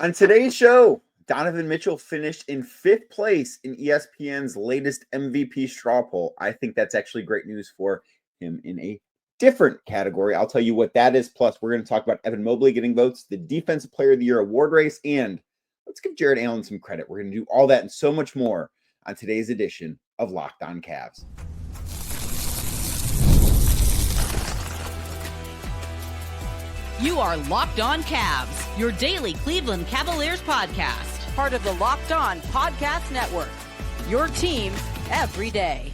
On today's show, Donovan Mitchell finished in 5th place in ESPN's latest MVP straw poll. I think that's actually great news for him in a different category. I'll tell you what that is. Plus, we're going to talk about Evan Mobley getting votes, the Defensive Player of the Year award race, and let's give Jarrett Allen some credit. We're going to do all that and so much more on today's edition of Locked On Cavs. You are Locked On Cavs, your daily Cleveland Cavaliers podcast. Part of the Locked On Podcast Network, your team every day.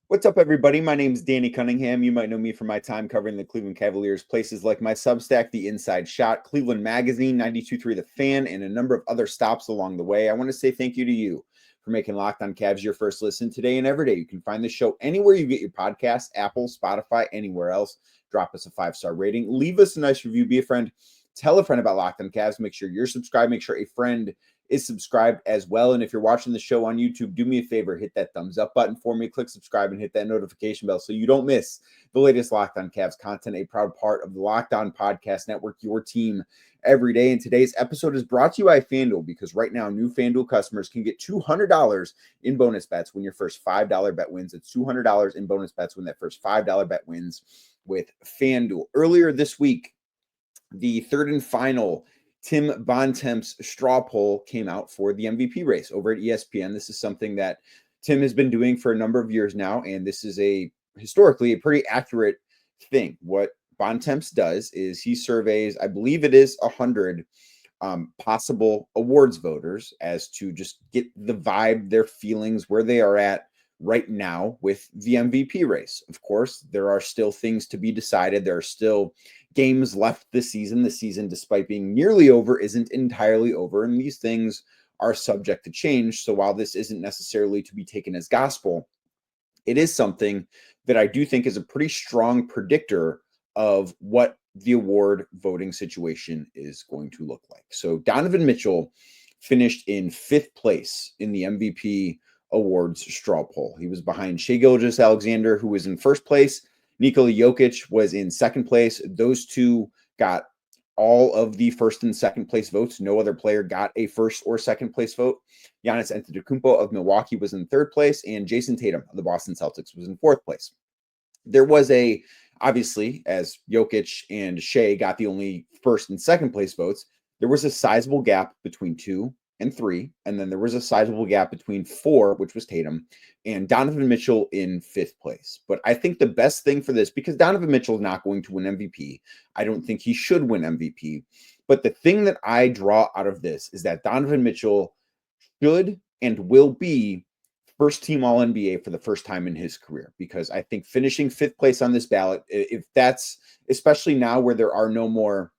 What's up, everybody? My name is Danny Cunningham. You might know me from my time covering the Cleveland Cavaliers, places like my Substack, The Inside Shot, Cleveland Magazine, 92.3 The Fan, and a number of other stops along the way. I want to say thank you to you for making Locked On Cavs your first listen today and every day. You can find the show anywhere you get your podcasts, Apple, Spotify, anywhere else. Drop us a 5-star rating. Leave us a nice review. Be a friend. Tell a friend about Locked On Cavs. Make sure you're subscribed. Make sure a friend is subscribed as well. And if you're watching the show on YouTube, do me a favor. Hit that thumbs up button for me. Click subscribe and hit that notification bell so you don't miss the latest Locked On Cavs content. A proud part of the Locked On Podcast Network, your team every day. And today's episode is brought to you by FanDuel, because right now new FanDuel customers can get $200 in bonus bets when your first $5 bet wins. It's $200 in bonus bets when that first $5 bet wins with FanDuel. Earlier this week, the third and final Tim Bontemps straw poll came out for the MVP race over at ESPN. This is something that Tim has been doing for a number of years now, and this is historically a pretty accurate thing. What Bontemps does is he surveys, I believe it is 100 possible awards voters as to just get the vibe, their feelings, where they are at right now with the MVP race. Of course, there are still things to be decided. There are still games left this season. The season, despite being nearly over, isn't entirely over, and these things are subject to change. So while this isn't necessarily to be taken as gospel, it is something that I do think is a pretty strong predictor of what the award voting situation is going to look like. So Donovan Mitchell finished in 5th place in the MVP awards straw poll. He was behind Shai Gilgeous-Alexander, who was in 1st place. Nikola Jokic was in 2nd place. Those two got all of the 1st and 2nd place votes. No other player got a 1st or 2nd place vote. Giannis Antetokounmpo of Milwaukee was in 3rd place, and Jason Tatum of the Boston Celtics was in 4th place. There was obviously, as Jokic and Shai got the only 1st and 2nd place votes, there was a sizable gap between 2 and 3, and then there was a sizable gap between 4, which was Tatum, and Donovan Mitchell in 5th place. But I think the best thing for this, because Donovan Mitchell is not going to win MVP, I don't think he should win MVP, but the thing that I draw out of this is that Donovan Mitchell should and will be first team All-NBA for the first time in his career, because I think finishing 5th place on this ballot, if that's, especially now where there are no more,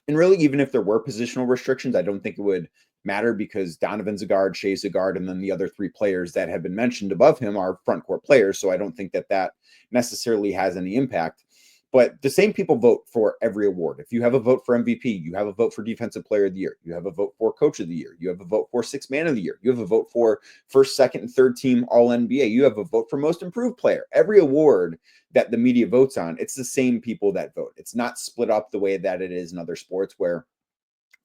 and really even if there were positional restrictions, I don't think it would matter, because Donovan's a guard, Shai's a guard, and then the other 3 players that have been mentioned above him are front court players. So I don't think that necessarily has any impact. But the same people vote for every award. If you have a vote for MVP, you have a vote for Defensive Player of the Year, you have a vote for Coach of the Year, you have a vote for Sixth Man of the Year, you have a vote for first, second, and third team All-NBA, you have a vote for Most Improved Player. Every award that the media votes on, it's the same people that vote. It's not split up the way that it is in other sports where,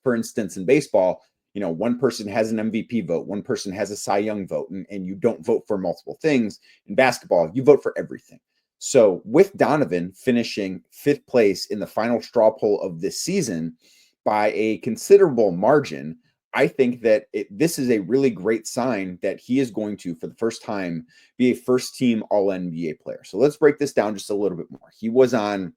for instance, in baseball, one person has an MVP vote, one person has a Cy Young vote, and you don't vote for multiple things. In basketball, you vote for everything. So with Donovan finishing 5th place in the final straw poll of this season by a considerable margin, I think that this is a really great sign that he is going to, for the first time, be a first-team All-NBA player. So let's break this down just a little bit more. He was on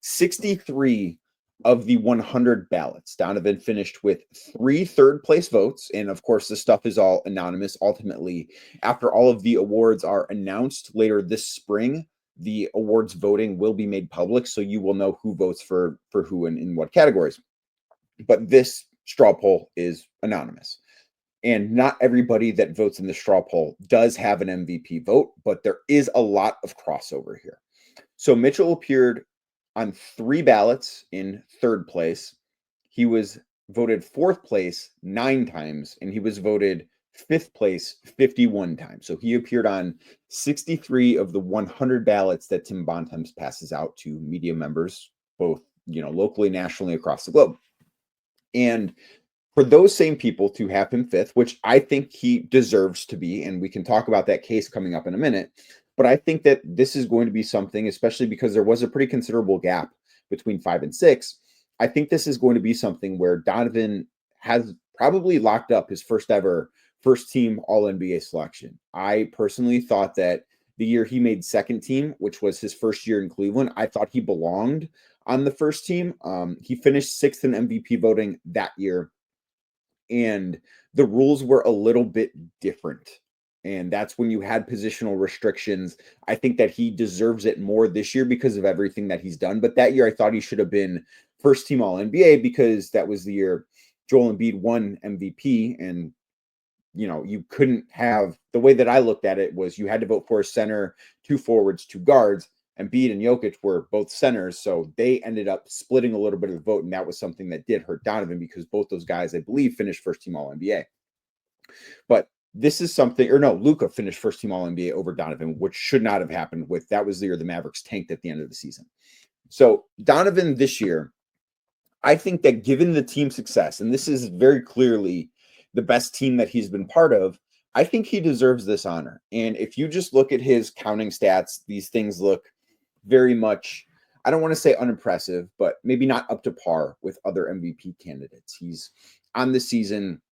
63 of the 100 ballots. Donovan finished with 3 third-place votes, and of course, this stuff is all anonymous. Ultimately, after all of the awards are announced later this spring, the awards voting will be made public, so you will know who votes for who and in what categories. But this straw poll is anonymous, and not everybody that votes in the straw poll does have an MVP vote, but there is a lot of crossover here. So Mitchell appeared on 3 ballots in 3rd place. He was voted 4th place 9 times, and he was voted 5th place 51 times. So he appeared on 63 of the 100 ballots that Tim Bontemps passes out to media members, both locally, nationally, across the globe. And for those same people to have him fifth, which I think he deserves to be, and we can talk about that case coming up in a minute, but I think that this is going to be something, especially because there was a pretty considerable gap between 5 and 6. I think this is going to be something where Donovan has probably locked up his first ever first team All-NBA selection. I personally thought that the year he made second team, which was his first year in Cleveland, I thought he belonged on the first team. He finished sixth in MVP voting that year, and the rules were a little bit different. And that's when you had positional restrictions. I think that he deserves it more this year because of everything that he's done. But that year, I thought he should have been first team All-NBA because that was the year Joel Embiid won MVP. And, you couldn't have, the way that I looked at it was you had to vote for a center, 2 forwards, 2 guards. Embiid and Jokic were both centers, so they ended up splitting a little bit of the vote, and that was something that did hurt Donovan because both those guys, I believe, finished first team All-NBA. But this is something, or no, Luka finished first team All-NBA over Donovan, which should not have happened. That was the year the Mavericks tanked at the end of the season. So Donovan this year, I think that given the team success, and this is very clearly the best team that he's been part of, I think he deserves this honor. And if you just look at his counting stats, these things look very much, I don't want to say unimpressive, but maybe not up to par with other MVP candidates. He's on the season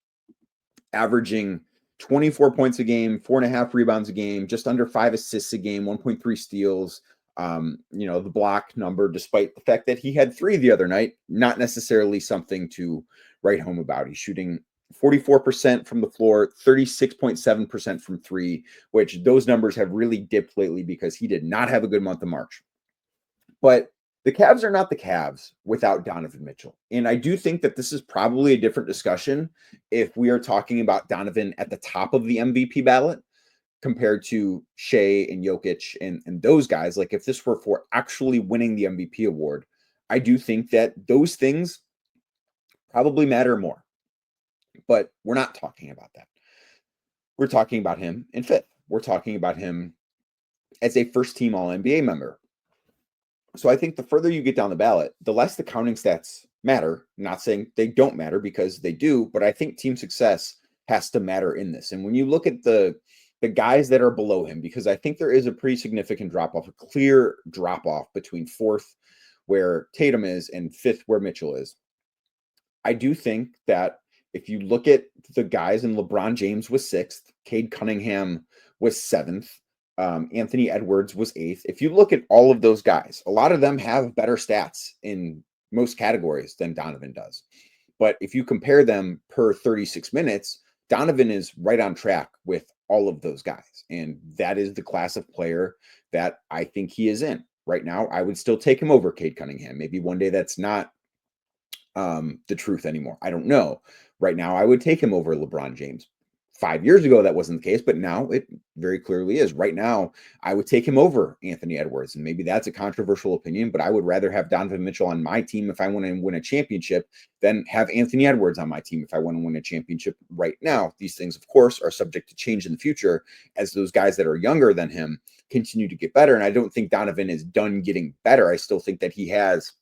averaging 24 points a game, 4.5 rebounds a game, just under 5 assists a game, 1.3 steals. The block number, despite the fact that he had 3 the other night, not necessarily something to write home about. He's shooting 44% from the floor, 36.7% from 3, which those numbers have really dipped lately because he did not have a good month of March. But the Cavs are not the Cavs without Donovan Mitchell. And I do think that this is probably a different discussion if we are talking about Donovan at the top of the MVP ballot compared to Shea and Jokic and those guys. Like if this were for actually winning the MVP award, I do think that those things probably matter more. But we're not talking about that. We're talking about him in fifth. We're talking about him as a first team All-NBA member. So I think the further you get down the ballot, the less the counting stats matter. I'm not saying they don't matter because they do, but I think team success has to matter in this. And when you look at the guys that are below him, because I think there is a pretty significant drop-off, a clear drop-off between fourth where Tatum is and fifth where Mitchell is. I do think that if you look at the guys, and LeBron James was 6th, Cade Cunningham was 7th, Anthony Edwards was 8th. If you look at all of those guys, a lot of them have better stats in most categories than Donovan does. But if you compare them per 36 minutes, Donovan is right on track with all of those guys. And that is the class of player that I think he is in. Right now, I would still take him over Cade Cunningham. Maybe one day that's not the truth anymore. I don't know. Right now, I would take him over LeBron James. 5 years ago, that wasn't the case, but now it very clearly is. Right now, I would take him over Anthony Edwards, and maybe that's a controversial opinion, but I would rather have Donovan Mitchell on my team if I want to win a championship than have Anthony Edwards on my team if I want to win a championship right now. These things, of course, are subject to change in the future as those guys that are younger than him continue to get better, and I don't think Donovan is done getting better. I still think that he has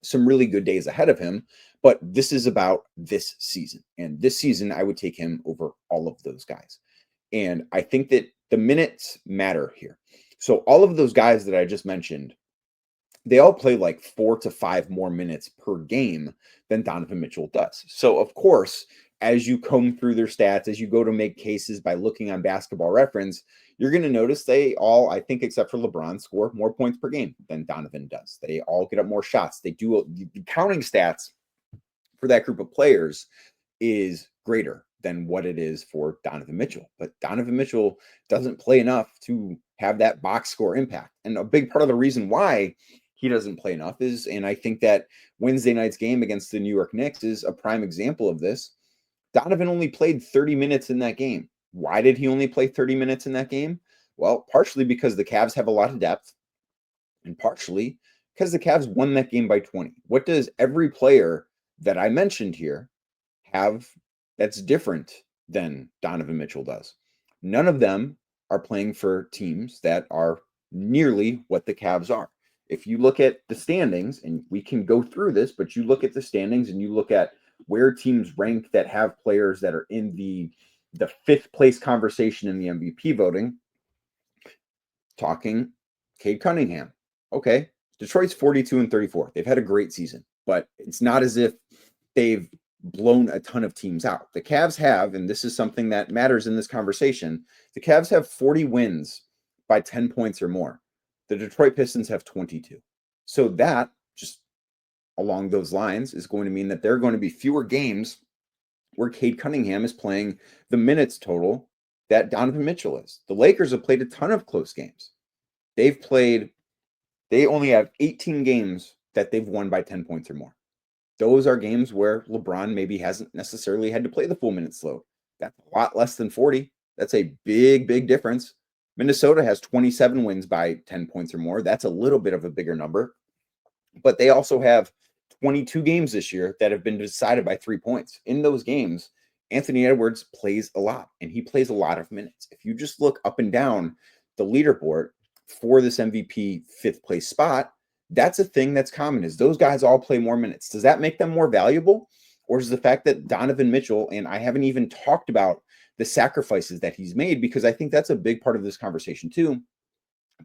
some really good days ahead of him, but this is about this season. And this season, I would take him over all of those guys. And I think that the minutes matter here. So all of those guys that I just mentioned, they all play like 4 to 5 more minutes per game than Donovan Mitchell does. So of course, as you comb through their stats, as you go to make cases by looking on Basketball Reference, you're going to notice they all, I think, except for LeBron, score more points per game than Donovan does. They all get up more shots. They do the counting stats for that group of players is greater than what it is for Donovan Mitchell. But Donovan Mitchell doesn't play enough to have that box score impact. And a big part of the reason why he doesn't play enough is, and I think that Wednesday night's game against the New York Knicks is a prime example of this. Donovan only played 30 minutes in that game. Why did he only play 30 minutes in that game? Well, partially because the Cavs have a lot of depth, and partially because the Cavs won that game by 20. What does every player that I mentioned here have that's different than Donovan Mitchell does? None of them are playing for teams that are nearly what the Cavs are. if you look at the standings, and we can go through this, but you look at the standings and you look at where teams rank that have players that are in the fifth place conversation in the MVP voting, talking Cade Cunningham. Okay, Detroit's 42-34. They've had a great season, but it's not as if they've blown a ton of teams out. The Cavs have, and this is something that matters in this conversation, the Cavs have 40 wins by 10 points or more. The Detroit Pistons have 22. So that, just along those lines, is going to mean that there are going to be fewer games where Cade Cunningham is playing the minutes total that Donovan Mitchell is. The Lakers have played a ton of close games. They only have 18 games that they've won by 10 points or more. Those are games where LeBron maybe hasn't necessarily had to play the full minutes load. That's a lot less than 40. That's a big, big difference. Minnesota has 27 wins by 10 points or more. That's a little bit of a bigger number. But they also have 22 games this year that have been decided by 3 points. In those games, Anthony Edwards plays a lot, and he plays a lot of minutes. If you just look up and down the leaderboard for this MVP fifth place spot, that's a thing that's common, is those guys all play more minutes. Does that make them more valuable? Or is the fact that Donovan Mitchell, and I haven't even talked about the sacrifices that he's made, because I think that's a big part of this conversation too.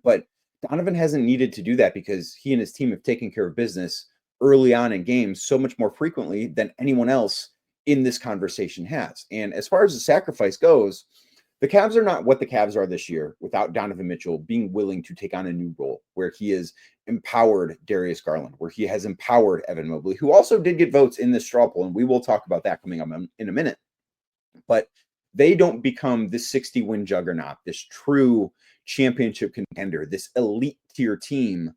But Donovan hasn't needed to do that because he and his team have taken care of business early on in games so much more frequently than anyone else in this conversation has. And as far as the sacrifice goes, the Cavs are not what the Cavs are this year without Donovan Mitchell being willing to take on a new role where he has empowered Darius Garland, where he has empowered Evan Mobley, who also did get votes in this straw poll, and we will talk about that coming up in a minute. But they don't become this 60-win juggernaut, this true championship contender, this elite tier team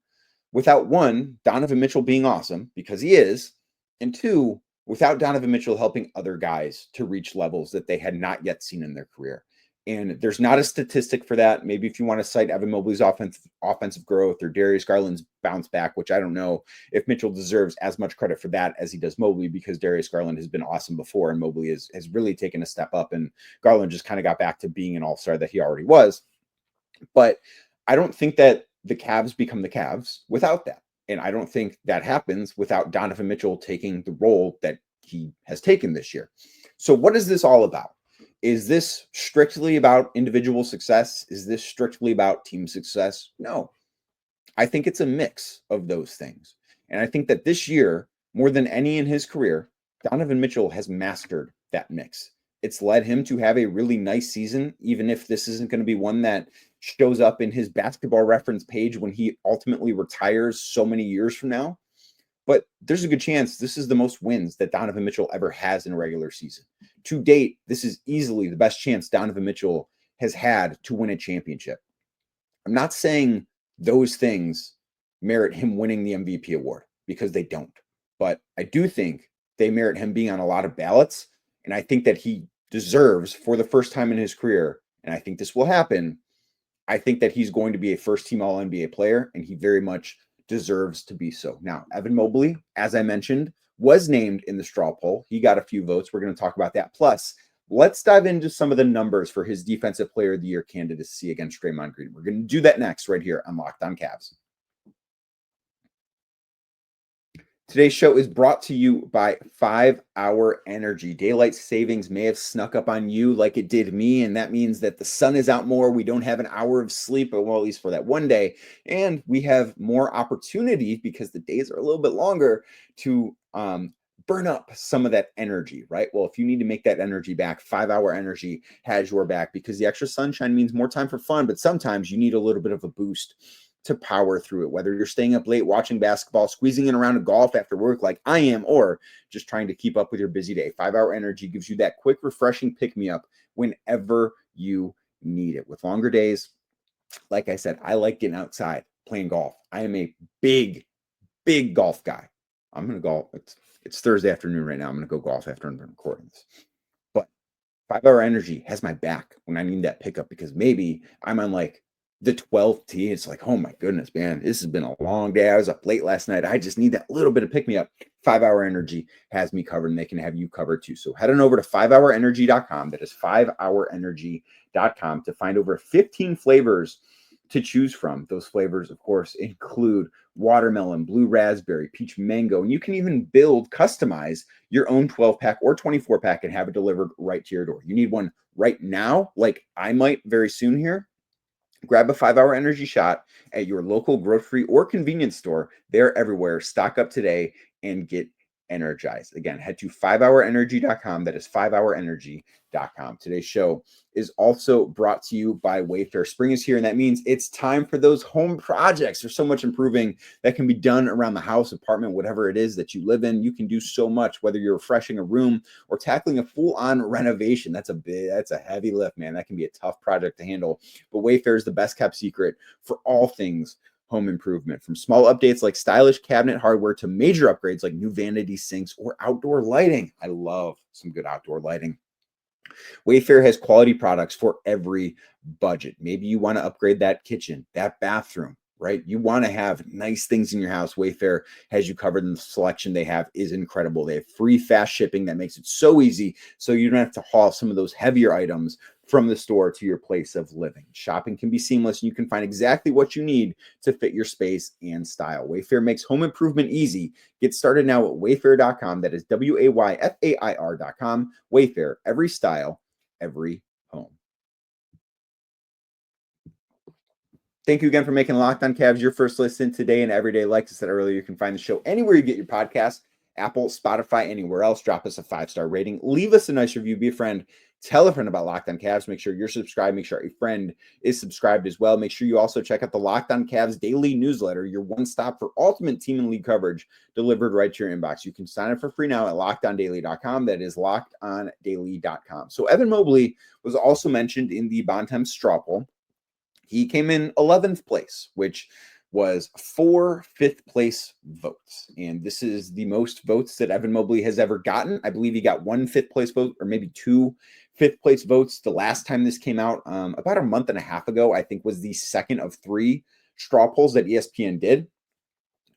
without, one, Donovan Mitchell being awesome, because he is, and two, without Donovan Mitchell helping other guys to reach levels that they had not yet seen in their career. And there's not a statistic for that. Maybe if you want to cite Evan Mobley's offensive growth or Darius Garland's bounce back, which I don't know if Mitchell deserves as much credit for that as he does Mobley, because Darius Garland has been awesome before and Mobley has really taken a step up, and Garland just kind of got back to being an all-star that he already was. But I don't think that the Cavs become the Cavs without that. And I don't think that happens without Donovan Mitchell taking the role that he has taken this year. So what is this all about? Is this strictly about individual success? Is this strictly about team success? No. I think it's a mix of those things. And I think that this year, more than any in his career, Donovan Mitchell has mastered that mix. It's led him to have a really nice season, even if this isn't going to be one that shows up in his basketball reference page when he ultimately retires so many years from now. But there's a good chance this is the most wins that Donovan Mitchell ever has in a regular season. To date, this is easily the best chance Donovan Mitchell has had to win a championship. I'm not saying those things merit him winning the MVP award, because they don't. But I do think they merit him being on a lot of ballots. And I think that he deserves, for the first time in his career, and I think this will happen, I think that he's going to be a first-team All-NBA player, and he very much deserves to be so. Now, Evan Mobley, as I mentioned, was named in the straw poll. He got a few votes. We're going to talk about that. Plus, let's dive into some of the numbers for his Defensive Player of the Year candidacy against Draymond Green. We're going to do that next right here on Locked On Cavs. Today's show is brought to you by 5 Hour Energy. Daylight savings may have snuck up on you like it did me, and that means that the sun is out more. We don't have an hour of sleep, well, at least for that one day, and we have more opportunity because the days are a little bit longer to burn up some of that energy, right? Well, if you need to make that energy back, 5 Hour Energy has your back, because the extra sunshine means more time for fun, but sometimes you need a little bit of a boost to power through it, whether you're staying up late watching basketball, squeezing in around a golf after work like I am, or just trying to keep up with your busy day. 5 Hour Energy gives you that quick, refreshing pick-me-up whenever you need it. With longer days, like I said, I like getting outside, playing golf. I am a big golf guy. I'm going to golf. It's Thursday afternoon right now. I'm going to go golf after I'm done recording this. But 5 Hour Energy has my back when I need that pickup, because maybe I'm on like the 12th tee. It's like, oh my goodness, man, this has been a long day. I was up late last night. I just need that little bit of pick me up. 5 Hour Energy has me covered, and they can have you covered too. So head on over to 5hourenergy.com. That is 5hourenergy.com to find over 15 flavors to choose from. Those flavors, of course, include watermelon, blue raspberry, peach mango, and you can even customize your own 12-pack or 24-pack and have it delivered right to your door. You need one right now, like I might very soon here. Grab a 5-hour energy shot at your local grocery or convenience store. They're everywhere. Stock up today and get energized. Again, head to 5hourenergy.com. That is 5hourenergy.com. Today's show is also brought to you by Wayfair. Spring is here, and that means it's time for those home projects. There's so much improving that can be done around the house, apartment, whatever it is that you live in. You can do so much, whether you're refreshing a room or tackling a full-on renovation. That's a heavy lift, man. That can be a tough project to handle. But Wayfair is the best kept secret for all things home improvement, from small updates like stylish cabinet hardware to major upgrades like new vanity sinks or outdoor lighting. I love some good outdoor lighting. Wayfair has quality products for every budget. Maybe you want to upgrade that kitchen, that bathroom, right? You want to have nice things in your house. Wayfair has you covered, and the selection they have is incredible. They have free fast shipping that makes it so easy, so you don't have to haul some of those heavier items from the store to your place of living. Shopping can be seamless, and you can find exactly what you need to fit your space and style. Wayfair makes home improvement easy. Get started now at wayfair.com. That is WAYFAIR.com. Wayfair, every style, every home. Thank you again for making Locked On Cavs your first listen today and every day. Like I said earlier, you can find the show anywhere you get your podcast, Apple, Spotify, anywhere else. Drop us a 5-star rating. Leave us a nice review. Be a friend. Tell a friend about Locked On Cavs. Make sure you're subscribed. Make sure a friend is subscribed as well. Make sure you also check out the Locked On Cavs daily newsletter, your one-stop for ultimate team and league coverage delivered right to your inbox. You can sign up for free now at lockedondaily.com. That is lockedondaily.com. So Evan Mobley was also mentioned in the Bontemps straw poll. He came in 11th place, which was 4 fifth-place votes. And this is the most votes that Evan Mobley has ever gotten. I believe he got 1 fifth-place vote, or maybe 2 fifth-place votes. The last time this came out, about a month and a half ago, I think was the second of 3 straw polls that ESPN did.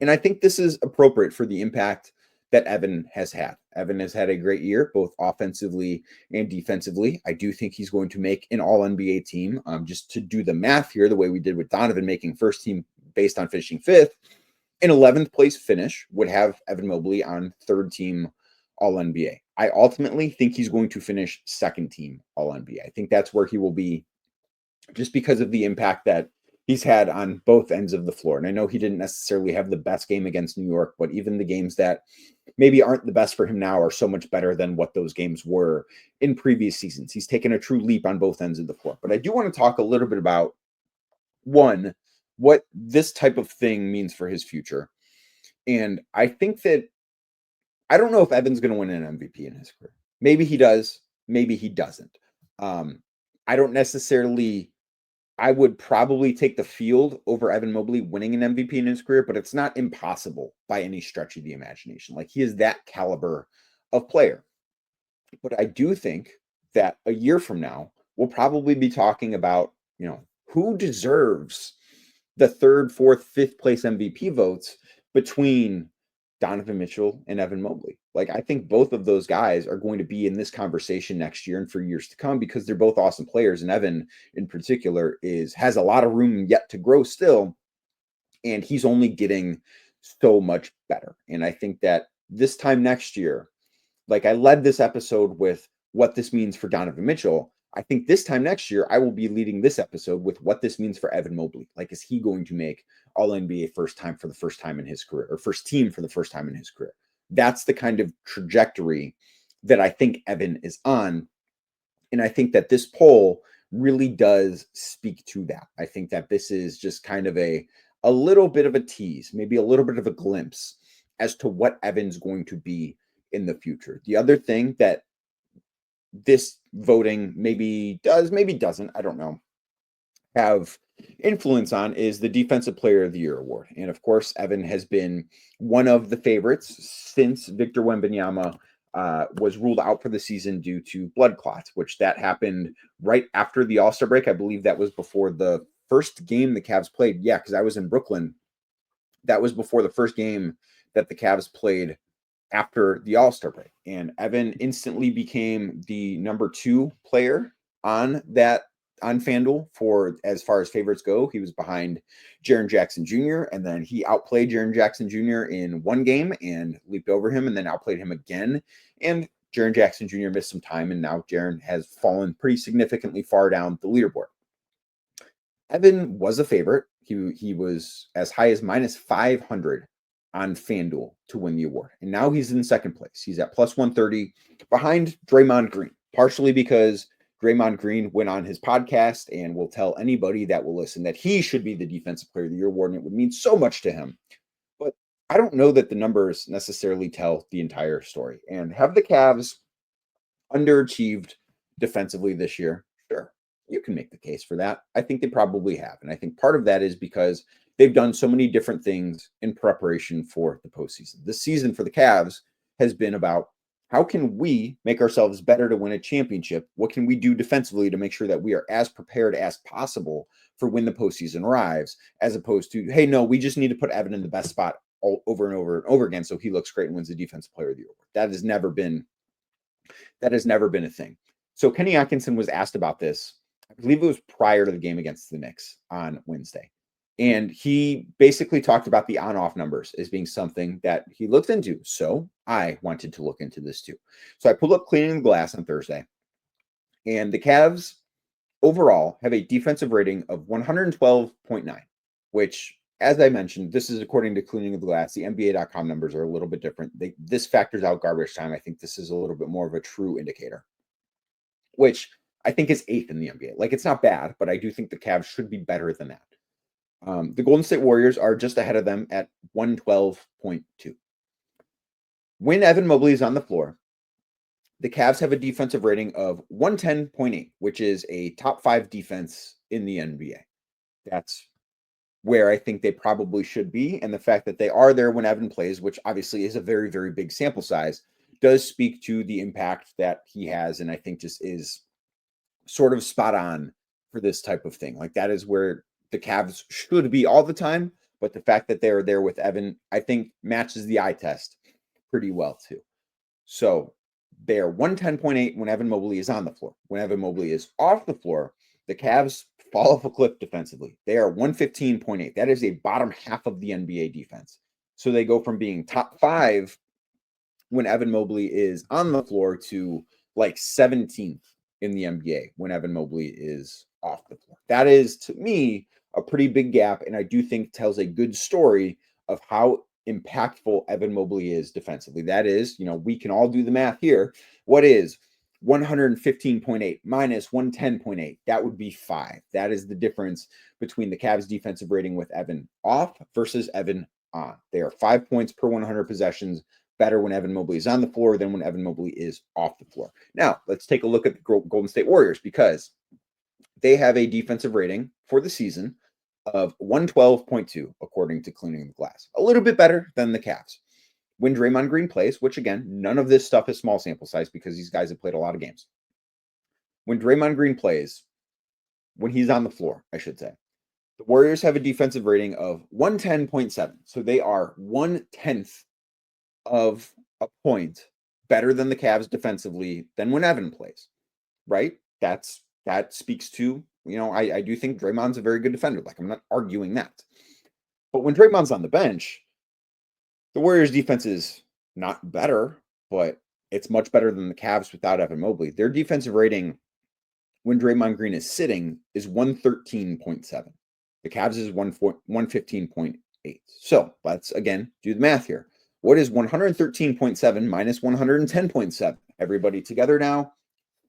And I think this is appropriate for the impact that Evan has had. Evan has had a great year, both offensively and defensively. I do think he's going to make an all-NBA team. Just to do the math here, the way we did with Donovan making first team based on finishing 5th, an 11th place finish would have Evan Mobley on 3rd team all-NBA. I ultimately think he's going to finish 2nd team all-NBA. I think that's where he will be, just because of the impact that he's had on both ends of the floor. And I know he didn't necessarily have the best game against New York, but even the games that maybe aren't the best for him now are so much better than what those games were in previous seasons. He's taken a true leap on both ends of the floor. But I do want to talk a little bit about, one, what this type of thing means for his future. And I think that, I don't know if Evan's going to win an MVP in his career. Maybe he does. Maybe he doesn't. I don't necessarily, I would probably take the field over Evan Mobley winning an MVP in his career, but it's not impossible by any stretch of the imagination. Like, he is that caliber of player. But I do think that a year from now, we'll probably be talking about, who deserves the 3rd, 4th, 5th place MVP votes between Donovan Mitchell and Evan Mobley. Like, I think both of those guys are going to be in this conversation next year and for years to come, because they're both awesome players. And Evan in particular has a lot of room yet to grow still. And he's only getting so much better. And I think that this time next year, like I led this episode with what this means for Donovan Mitchell, I think this time next year, I will be leading this episode with what this means for Evan Mobley. Like, is he going to make All-NBA first time for the first time in his career, or first team for the first time in his career? That's the kind of trajectory that I think Evan is on. And I think that this poll really does speak to that. I think that this is just kind of a little bit of a tease, maybe a little bit of a glimpse as to what Evan's going to be in the future. The other thing that this voting maybe does, maybe doesn't, I don't know, have influence on is the Defensive Player of the Year award. And of course, Evan has been one of the favorites since Victor Wembanyama was ruled out for the season due to blood clots, which that happened right after the All-Star break. I believe that was before the first game the Cavs played. Yeah, because I was in Brooklyn. That was before the first game that the Cavs played after the All-Star break. And Evan instantly became the number 2 player on that on FanDuel for as far as favorites go. He was behind Jaren Jackson Jr., and then he outplayed Jaren Jackson Jr. in one game and leaped over him and then outplayed him again. And Jaren Jackson Jr. missed some time, and now Jaren has fallen pretty significantly far down the leaderboard. Evan was a favorite. He was as high as minus 500 on FanDuel to win the award. And now he's in second place. He's at plus 130 behind Draymond Green, partially because Draymond Green went on his podcast and will tell anybody that will listen that he should be the Defensive Player of the Year award, and it would mean so much to him. But I don't know that the numbers necessarily tell the entire story. And have the Cavs underachieved defensively this year? Sure, you can make the case for that. I think they probably have. And I think part of that is because they've done so many different things in preparation for the postseason. This season for the Cavs has been about how can we make ourselves better to win a championship? What can we do defensively to make sure that we are as prepared as possible for when the postseason arrives, as opposed to, hey, no, we just need to put Evan in the best spot over and over and over again so he looks great and wins the Defensive Player of the Year. That has never been a thing. So Kenny Atkinson was asked about this. I believe it was prior to the game against the Knicks on Wednesday. And he basically talked about the on-off numbers as being something that he looked into. So I wanted to look into this too. So I pulled up Cleaning the Glass on Thursday. And the Cavs overall have a defensive rating of 112.9, which, as I mentioned, this is according to Cleaning the Glass. The NBA.com numbers are a little bit different. This factors out garbage time. I think this is a little bit more of a true indicator, which I think is 8th in the NBA. Like, it's not bad, but I do think the Cavs should be better than that. The Golden State Warriors are just ahead of them at 112.2. When Evan Mobley is on the floor, the Cavs have a defensive rating of 110.8, which is a top 5 defense in the NBA. That's where I think they probably should be. And the fact that they are there when Evan plays, which obviously is a very, very big sample size, does speak to the impact that he has. And I think just is sort of spot on for this type of thing. Like, that is where the Cavs should be all the time, but the fact that they're there with Evan, I think, matches the eye test pretty well too. So they're 110.8 when Evan Mobley is on the floor. When Evan Mobley is off the floor, the Cavs fall off a cliff defensively. They are 115.8. That is a bottom half of the NBA defense. So they go from being top 5 when Evan Mobley is on the floor to like 17th in the NBA when Evan Mobley is off the floor. That is, to me, a pretty big gap, and I do think tells a good story of how impactful Evan Mobley is defensively. That is, we can all do the math here. What is 115.8 minus 110.8? That would be 5. That is the difference between the Cavs defensive rating with Evan off versus Evan on. They are 5 points per 100 possessions better when Evan Mobley is on the floor than when Evan Mobley is off the floor. Now, let's take a look at the Golden State Warriors, because they have a defensive rating for the season of 112.2, according to Cleaning the Glass. A little bit better than the Cavs. When Draymond Green plays, which again, none of this stuff is small sample size because these guys have played a lot of games. When Draymond Green plays, when he's on the floor, I should say, the Warriors have a defensive rating of 110.7. So they are 1/10 of a point better than the Cavs defensively than when Evan plays, right? That speaks to, I do think Draymond's a very good defender. Like, I'm not arguing that. But when Draymond's on the bench, the Warriors defense is not better, but it's much better than the Cavs without Evan Mobley. Their defensive rating when Draymond Green is sitting is 113.7. The Cavs is 115.8. So let's, again, do the math here. What is 113.7 minus 110.7? Everybody together now?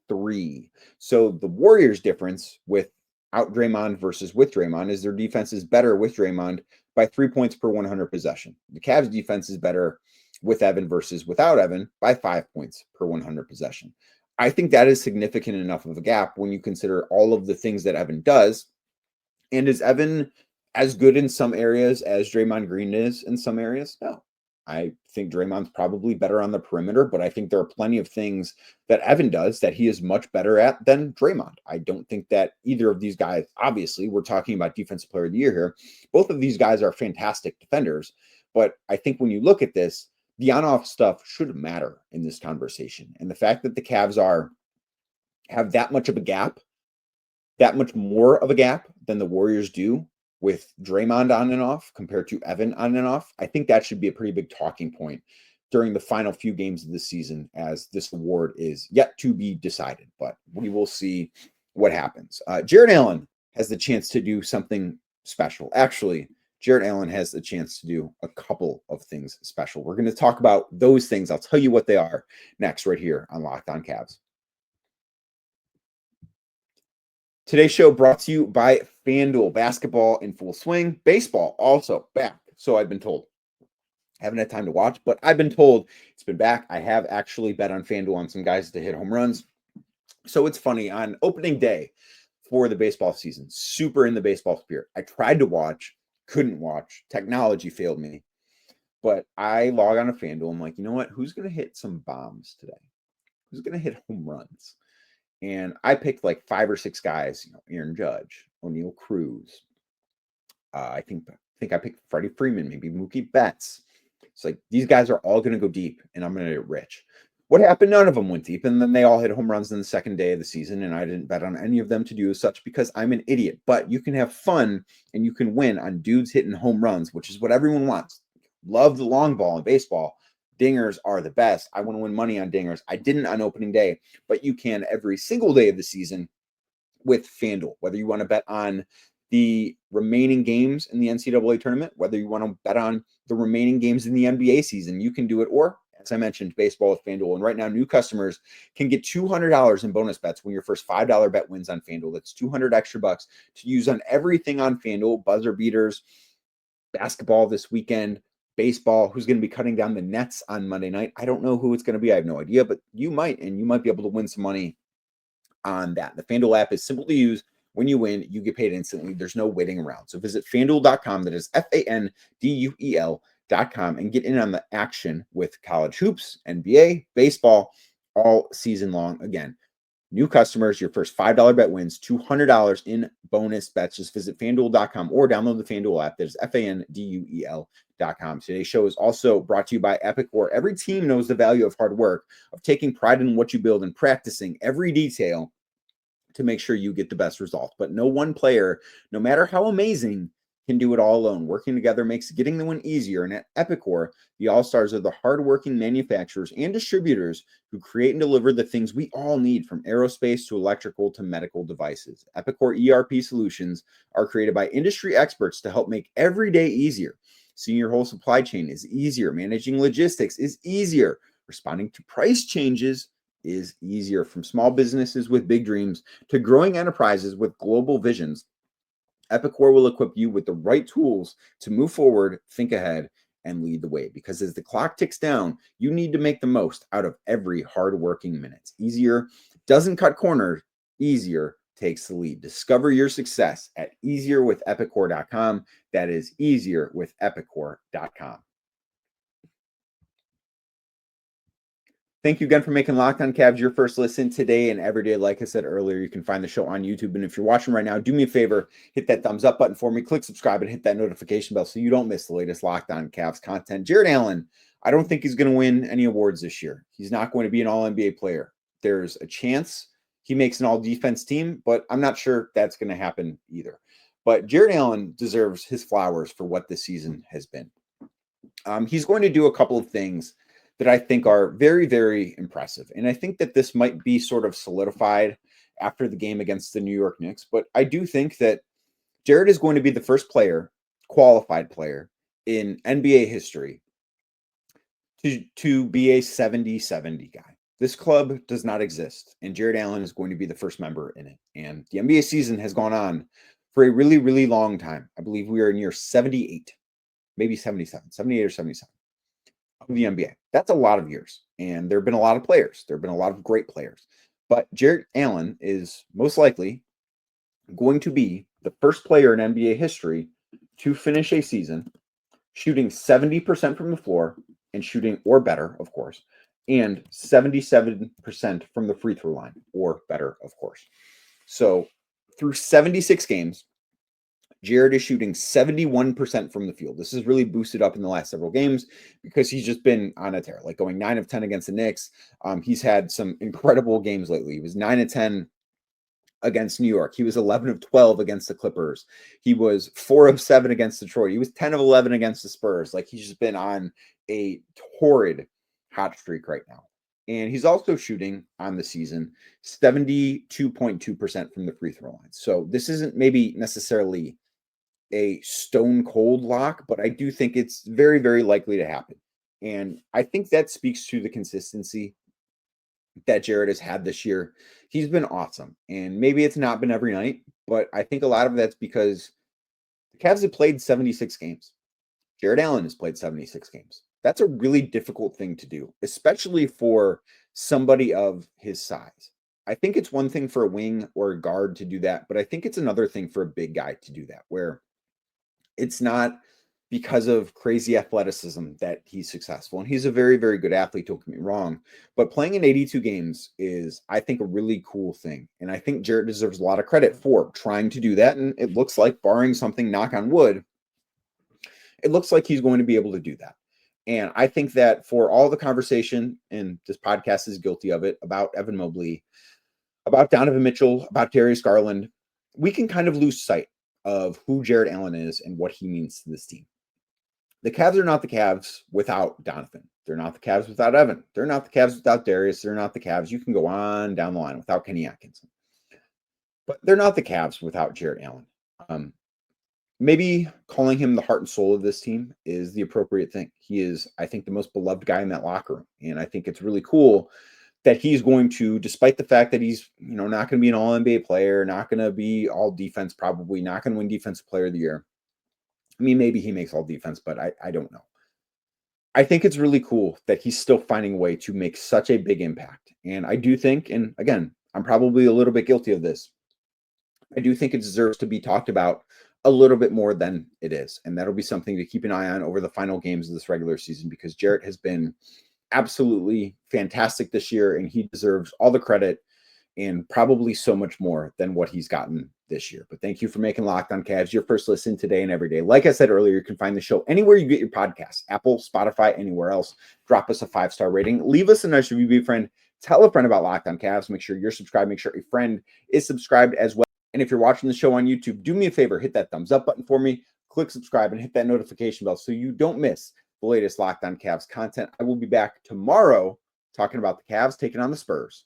3. So the Warriors' difference without Draymond versus with Draymond is their defense is better with Draymond by 3 points per 100 possession. The Cavs' defense is better with Evan versus without Evan by 5 points per 100 possession. I think that is significant enough of a gap when you consider all of the things that Evan does. And is Evan as good in some areas as Draymond Green is in some areas? No. I think Draymond's probably better on the perimeter, but I think there are plenty of things that Evan does that he is much better at than Draymond. I don't think that either of these guys, obviously, we're talking about Defensive Player of the Year here. Both of these guys are fantastic defenders, but I think when you look at this, the on-off stuff should matter in this conversation. And the fact that the Cavs have that much of a gap that much more of a gap than the Warriors do with Draymond on and off compared to Evan on and off, I think that should be a pretty big talking point during the final few games of the season, as this award is yet to be decided, but we will see what happens. Jarrett Allen has the chance to do something special. Actually, Jarrett Allen has the chance to do a couple of things special. We're going to talk about those things. I'll tell you what they are next, right here on Locked On Cavs. Today's show brought to you by FanDuel. Basketball in full swing. Baseball also back, so I've been told. Haven't had time to watch, but I've been told it's been back. I have actually bet on FanDuel on some guys to hit home runs. So it's funny, on opening day for the baseball season, super in the baseball spirit, I tried to watch, couldn't watch. Technology failed me. But I log on to FanDuel. I'm like, you know what? Who's going to hit some bombs today? Who's going to hit home runs? And I picked like 5 or 6 guys, Aaron Judge, O'Neal Cruz. I think I picked Freddie Freeman, maybe Mookie Betts. It's like, these guys are all going to go deep, and I'm going to get rich. What happened? None of them went deep, and then they all hit home runs in the second day of the season, and I didn't bet on any of them to do as such because I'm an idiot. But you can have fun, and you can win on dudes hitting home runs, which is what everyone wants. Love the long ball in baseball. Dingers are the best. I want to win money on dingers. I didn't on opening day, but you can every single day of the season with FanDuel, whether you want to bet on the remaining games in the NCAA tournament, whether you want to bet on the remaining games in the NBA season, you can do it. Or, as I mentioned, baseball with FanDuel. And right now, new customers can get $200 in bonus bets when your first $5 bet wins on FanDuel. That's 200 extra bucks to use on everything on FanDuel. Buzzer beaters, basketball this weekend, baseball. Who's going to be cutting down the nets on Monday night? I don't know who it's going to be. I have no idea, but you might, and you might be able to win some money on that. The FanDuel app is simple to use. When you win, you get paid instantly. There's no waiting around. So visit FanDuel.com. That is FanDuel.com, and get in on the action with college hoops, NBA, baseball, all season long. Again, new customers, your first $5 bet wins $200 in bonus bets. Just visit FanDuel.com or download the FanDuel app. That is FanDuel.com. Today's show is also brought to you by Epic, where every team knows the value of hard work, of taking pride in what you build and practicing every detail to make sure you get the best results. But no one player, no matter how amazing, can do it all alone. Working together makes getting the win easier. And at Epicor, the All-Stars are the hardworking manufacturers and distributors who create and deliver the things we all need, from aerospace to electrical to medical devices. Epicor ERP solutions are created by industry experts to help make every day easier. Seeing your whole supply chain is easier. Managing logistics is easier. Responding to price changes is easier. From small businesses with big dreams to growing enterprises with global visions, Epicor will equip you with the right tools to move forward, think ahead, and lead the way. Because as the clock ticks down, you need to make the most out of every hardworking minute. Easier doesn't cut corners. Easier takes the lead. Discover your success at easierwithepicor.com. That is easierwithepicor.com. Thank you again for making Locked On Cavs your first listen today and every day. Like I said earlier, you can find the show on YouTube. And if you're watching right now, do me a favor, hit that thumbs up button for me, click subscribe, and hit that notification bell so you don't miss the latest Locked On Cavs content. Jarrett Allen, I don't think he's going to win any awards this year. He's not going to be an All-NBA player. There's a chance he makes an All-Defense team, but I'm not sure that's going to happen either. But Jarrett Allen deserves his flowers for what this season has been. He's going to do a couple of things that I think are very, very impressive. And I think that this might be sort of solidified after the game against the New York Knicks. But I do think that Jarrett is going to be the first player, qualified player in NBA history to be a 70-70 guy. This club does not exist, and Jarrett Allen is going to be the first member in it. And the NBA season has gone on for a really, really long time. I believe we are near 78, maybe 77, 78 or 77. Of the NBA. That's a lot of years. And there have been a lot of players. There have been a lot of great players. But Jarrett Allen is most likely going to be the first player in NBA history to finish a season shooting 70% from the floor and shooting, or better, of course, and 77% from the free throw line, or better, of course. So through 76 games, Jarrett is shooting 71% from the field. This is really boosted up in the last several games because he's just been on a tear, like going 9 of 10 against the Knicks. He's had some incredible games lately. He was 9 of 10 against New York. He was 11 of 12 against the Clippers. He was 4 of 7 against Detroit. He was 10 of 11 against the Spurs. Like, he's just been on a torrid hot streak right now. And he's also shooting on the season 72.2% from the free throw line. So this isn't maybe necessarily a stone cold lock, but I do think it's very, very likely to happen. And I think that speaks to the consistency that Jarrett has had this year. He's been awesome. And maybe it's not been every night, but I think a lot of that's because the Cavs have played 76 games. Jarrett Allen has played 76 games. That's a really difficult thing to do, especially for somebody of his size. I think it's one thing for a wing or a guard to do that, but I think it's another thing for a big guy to do that, where it's not because of crazy athleticism that he's successful. And he's a very, very good athlete, don't get me wrong. But playing in 82 games is, I think, a really cool thing. And I think Jarrett deserves a lot of credit for trying to do that. And it looks like, barring something, knock on wood, it looks like he's going to be able to do that. And I think that for all the conversation, and this podcast is guilty of it, about Evan Mobley, about Donovan Mitchell, about Darius Garland, we can kind of lose sight of who Jarrett Allen is and what he means to this team. The Cavs are not the Cavs without Donovan. They're not the Cavs without Evan. They're not the Cavs without Darius. They're not the Cavs. You can go on down the line without Kenny Atkinson. But they're not the Cavs without Jarrett Allen. Maybe calling him the heart and soul of this team is the appropriate thing. He is, I think, the most beloved guy in that locker room. And I think it's really cool that he's going to, despite the fact that he's, not going to be an all-NBA player, not going to be all defense, probably not going to win defensive player of the year. I mean, maybe he makes all defense, but I don't know. I think it's really cool that he's still finding a way to make such a big impact. And I do think, and again, I'm probably a little bit guilty of this, I do think it deserves to be talked about a little bit more than it is. And that'll be something to keep an eye on over the final games of this regular season, because Jarrett has been absolutely fantastic this year, and he deserves all the credit and probably so much more than what he's gotten this year. But thank you for making Locked On Cavs your first listen today and every day. Like I said earlier, you can find the show anywhere you get your podcasts, Apple, Spotify, anywhere else. Drop us a 5-star rating. Leave us a nice review, be a friend. Tell a friend about Locked On Cavs. Make sure you're subscribed. Make sure a friend is subscribed as well. And if you're watching the show on YouTube, do me a favor, hit that thumbs up button for me, click subscribe, and hit that notification bell so you don't miss the latest Locked On Cavs content. I will be back tomorrow talking about the Cavs taking on the Spurs.